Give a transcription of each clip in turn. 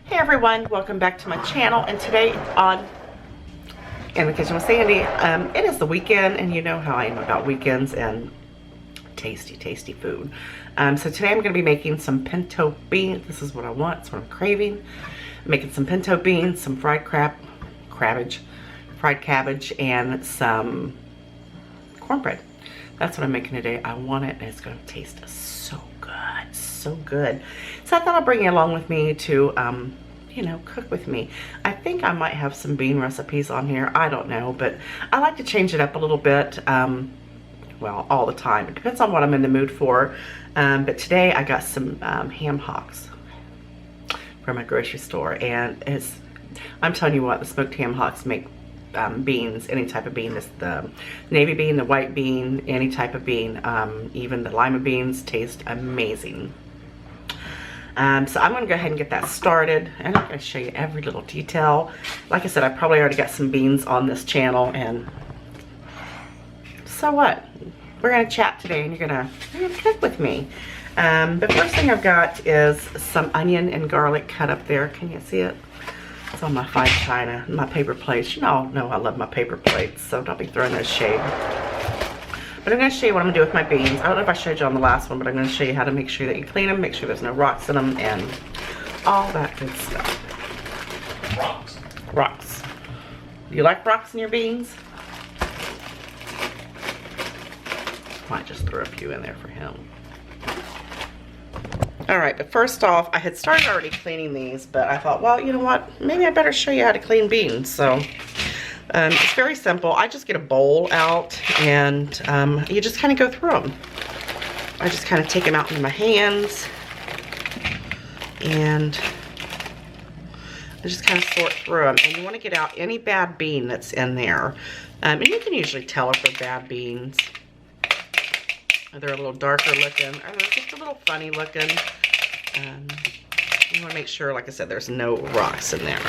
Hey everyone, welcome back to my channel, and today on In the Kitchen with Sandy, it is the weekend, and you know how I am about weekends and tasty food. So today I'm going to be making some pinto beans. This is what I want, it's what I'm craving. I'm making some pinto beans, some fried cabbage, and some cornbread. That's what I'm making today. I want it, and it's going to taste so good, so good. So I thought I'll bring you along with me to you know, cook with me. I think I might have some bean recipes on here. I don't know, but I like to change it up a little bit. Well, all the time. It depends on what I'm in the mood for. But today I got some ham hocks from my grocery store, and I'm telling you what, the smoked ham hocks make beans, any type of bean, the navy bean, the white bean, any type of bean, even the lima beans taste amazing. So I'm going to go ahead and get that started, and I'm going to show you every little detail. Like I said, I probably already got some beans on this channel, and so what? We're going to chat today, and you're going to cook with me. The first thing I've got is some onion and garlic cut up there. Can you see it? It's on my fine china, my paper plates. You all know I love my paper plates, so don't be throwing those shade. But I'm going to show you what I'm going to do with my beans. I don't know if I showed you on the last one, but I'm going to show you how to make sure that you clean them, make sure there's no rocks in them, and all that good stuff. Rocks. Rocks. Do you like rocks in your beans? Might just throw a few in there for him. Alright, but first off, I had started already cleaning these, but I thought, well, you know what? Maybe I better show you how to clean beans. So it's very simple. I just get a bowl out, and you just kind of go through them. I just kind of take them out in my hands, and I just kind of sort through them. And you want to get out any bad bean that's in there. And you can usually tell if they're bad beans. They're a little darker looking, or they're just a little funny looking. You want to make sure, like I said, there's no rocks in there.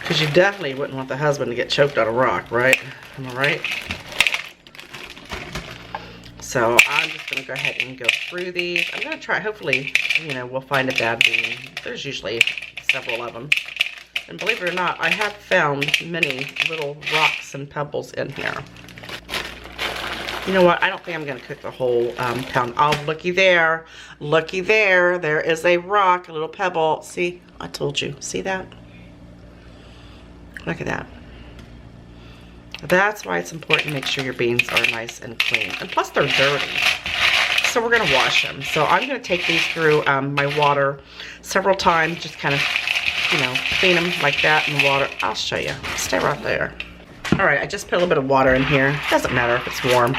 Because you definitely wouldn't want the husband to get choked on a rock, right? Am I right? So I'm just going to go ahead and go through these. I'm going to try, hopefully, you know, we'll find a bad bean. There's usually several of them. And believe it or not, I have found many little rocks and pebbles in here. You know what? I don't think I'm going to cook the whole pound. Oh, looky there. Looky there. There is a rock, a little pebble. See? I told you. See that? Look at that. That's why it's important to make sure your beans are nice and clean. And plus they're dirty. So we're going to wash them. So I'm going to take these through my water several times. Just kind of, you know, clean them like that in the water. I'll show you. Stay right there. Alright, I just put a little bit of water in here. Doesn't matter if it's warm,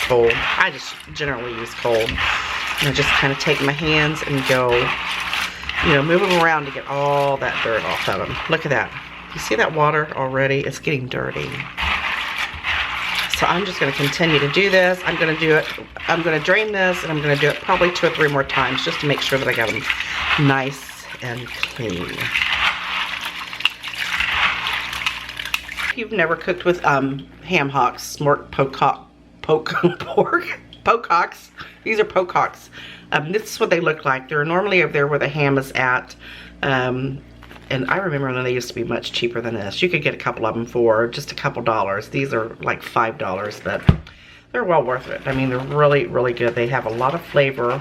cold. I just generally use cold. And I just kind of take my hands and go, you know, move them around to get all that dirt off of them. Look at that. You see that water already? It's getting dirty. So I'm just going to continue to do this. I'm going to do it. I'm going to drain this, and I'm going to do it probably 2 or 3 more times just to make sure that I got them nice and clean. If you've never cooked with ham hocks, smoked poke hocks. These are poke hocks. This is what they look like. They're normally over there where the ham is at. And I remember when they used to be much cheaper than this. You could get a couple of them for just a couple dollars. These are like $5, but they're well worth it. I mean, they're really, really good. They have a lot of flavor.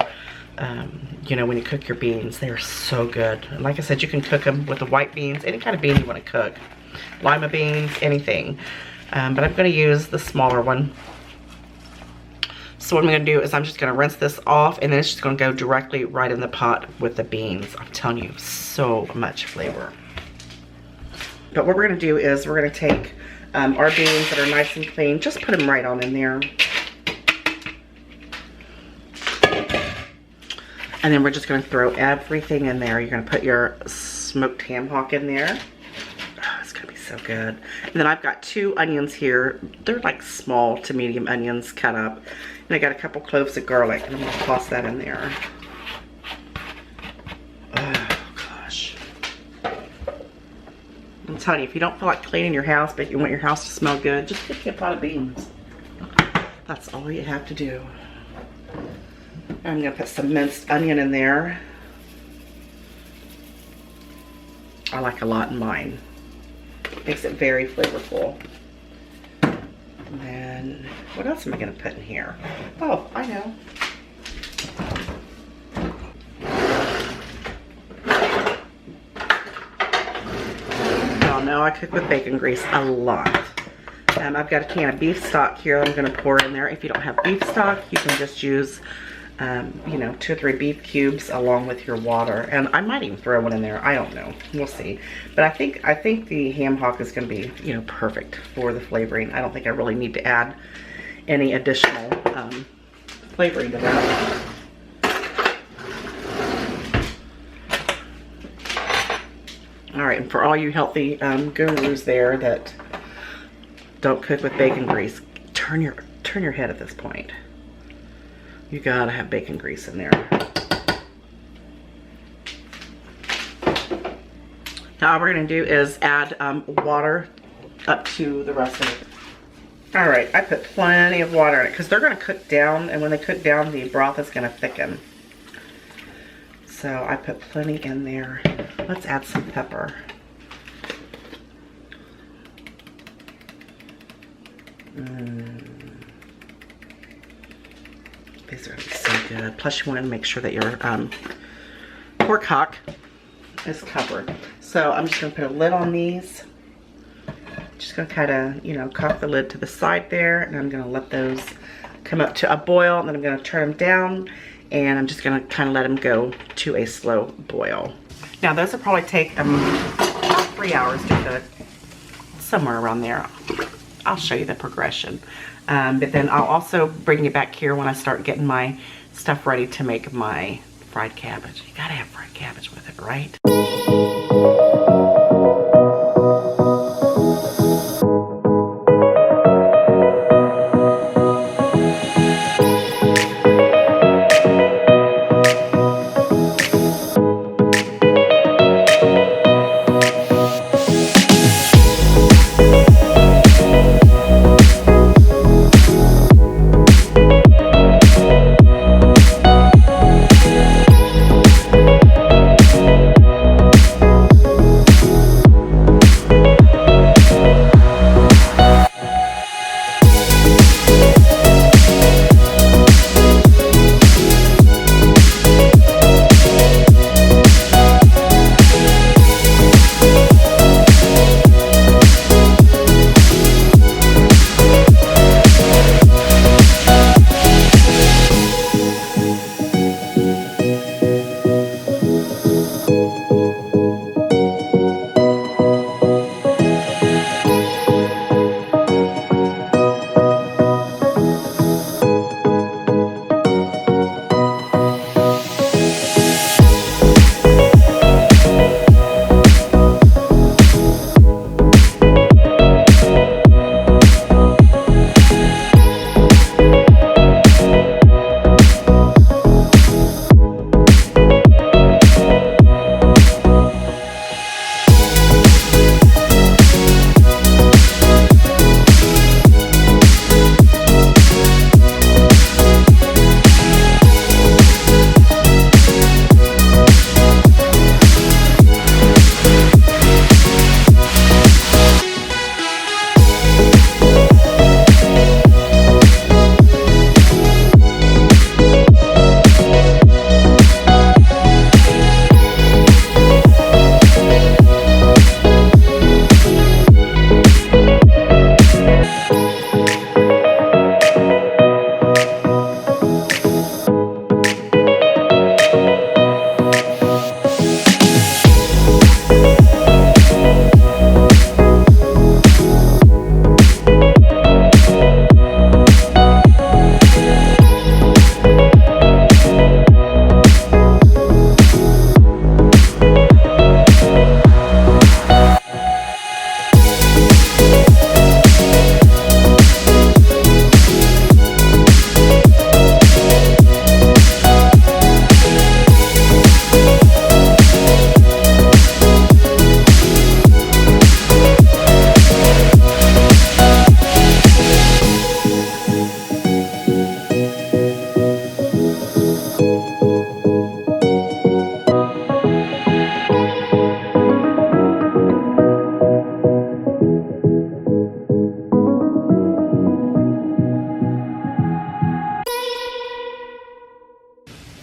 You know, when you cook your beans, they're so good. And like I said, you can cook them with the white beans, any kind of bean you want to cook. Lima beans, anything. But I'm going to use the smaller one. So what I'm going to do is I'm just going to rinse this off, and then it's just going to go directly right in the pot with the beans. I'm telling you, so much flavor. But what we're going to do is we're going to take our beans that are nice and clean, just put them right on in there. And then we're just going to throw everything in there. You're going to put your smoked ham hock in there. Oh, it's going to be so good. And then I've got 2 onions here. They're like small to medium onions cut up. And I got a couple cloves of garlic, and I'm going to toss that in there. Oh, gosh. I'm telling you, if you don't feel like cleaning your house, but you want your house to smell good, just cook a pot of beans. That's all you have to do. I'm going to put some minced onion in there. I like a lot in mine. Makes it very flavorful. And then, what else am I going to put in here? Oh, I know. Y'all know I cook with bacon grease a lot. I've got a can of beef stock here I'm going to pour in there. If you don't have beef stock, you can just use, you know, 2 or 3 beef cubes along with your water. And I might even throw one in there. I don't know. We'll see. But I think the ham hock is going to be, you know, perfect for the flavoring. I don't think I really need to add any additional flavoring to that. All right, and for all you healthy gurus there that don't cook with bacon grease, turn your head at this point. You gotta have bacon grease in there. Now all we're gonna do is add water up to the rest of it. All right, I put plenty of water in it because they're gonna cook down, and when they cook down, the broth is gonna thicken. So I put plenty in there. Let's add some pepper. These are gonna be so good. Plus you want to make sure that your pork hock is covered. So I'm just gonna put a lid on these. Just gonna kind of, you know, cock the lid to the side there, and I'm gonna let those come up to a boil, and then I'm gonna turn them down, and I'm just gonna kind of let them go to a slow boil. Now those will probably take about 3 hours to cook, somewhere around there. I'll show you the progression. But then I'll also bring you back here when I start getting my stuff ready to make my fried cabbage. You gotta have fried cabbage with it, right?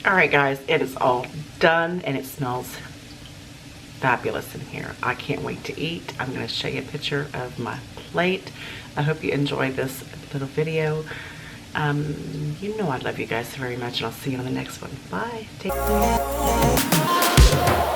All right, guys, it is all done and it smells fabulous in here. I can't wait to eat. I'm going to show you a picture of my plate. I hope you enjoyed this little video. You know I love you guys very much, and I'll see you on the next one. Bye. Take care.